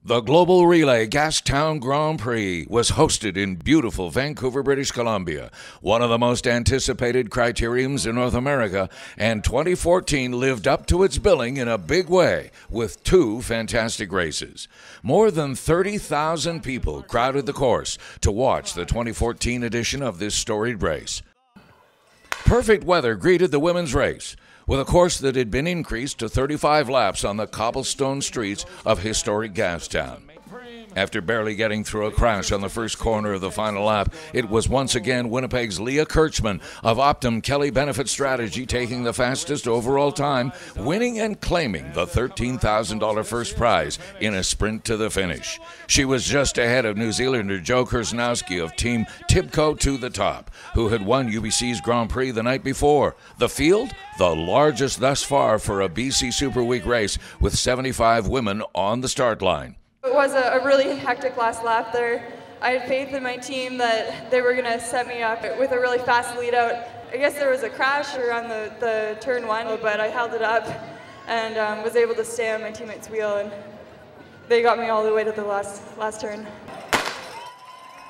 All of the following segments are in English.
The Global Relay Gastown Grand Prix was hosted in beautiful Vancouver, British Columbia, one of the most anticipated criteriums in North America, and 2014 lived up to its billing in a big way with two fantastic races. More than 30,000 people crowded the course to watch the 2014 edition of this storied race. Perfect weather greeted the women's race, with a course that had been increased to 35 laps on the cobblestone streets of historic Gastown. After barely getting through a crash on the first corner of the final lap, it was once again Winnipeg's Leah Kirchman of Optum Kelly Benefit Strategy taking the fastest overall time, winning and claiming the $13,000 first prize in a sprint to the finish. She was just ahead of New Zealander Joe Kursnowski of Team Tibco to the Top, who had won UBC's Grand Prix the night before. The field, the largest thus far for a BC Super Week race, with 75 women on the start line. It was a really hectic last lap there. I had faith in my team that they were going to set me up with a really fast lead out. I guess there was a crash around the turn one, but I held it up and was able to stay on my teammate's wheel, and they got me all the way to the last turn.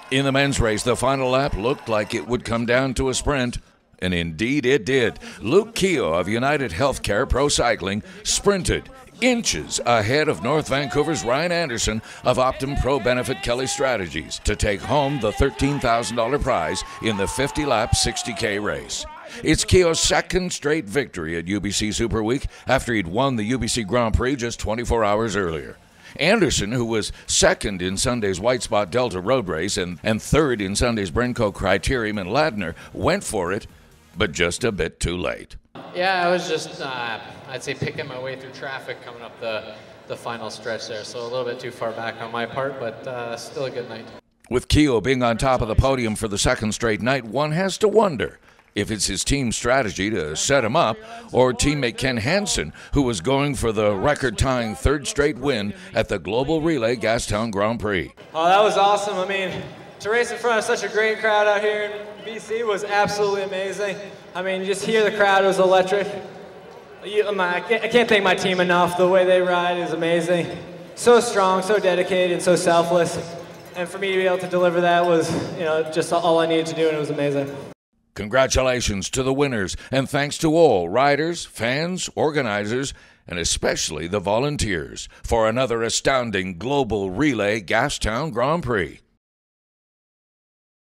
In the men's race, the final lap looked like it would come down to a sprint. And indeed it did. Luke Keogh of United Healthcare Pro Cycling sprinted inches ahead of North Vancouver's Ryan Anderson of Optum Pro Benefit Kelly Strategies to take home the $13,000 prize in the 50-lap 60K race. It's Keogh's second straight victory at UBC Super Week after he'd won the UBC Grand Prix just 24 hours earlier. Anderson, who was second in Sunday's White Spot Delta Road Race and third in Sunday's Brenco Criterium in Ladner, went for it, but just a bit too late. Yeah, I was just, I'd say, picking my way through traffic coming up the final stretch there, so a little bit too far back on my part, but still a good night. With Keogh being on top of the podium for the second straight night, one has to wonder if it's his team's strategy to set him up, or teammate Ken Hansen, who was going for the record-tying third straight win at the Global Relay Gastown Grand Prix. Oh, that was awesome. I mean, to race in front of such a great crowd out here in BC was absolutely amazing. I mean, you just hear the crowd, it was electric. I can't thank my team enough. The way they ride is amazing. So strong, so dedicated, and so selfless. And for me to be able to deliver that was, just all I needed to do, and it was amazing. Congratulations to the winners, and thanks to all riders, fans, organizers, and especially the volunteers for another astounding Global Relay Gastown Grand Prix.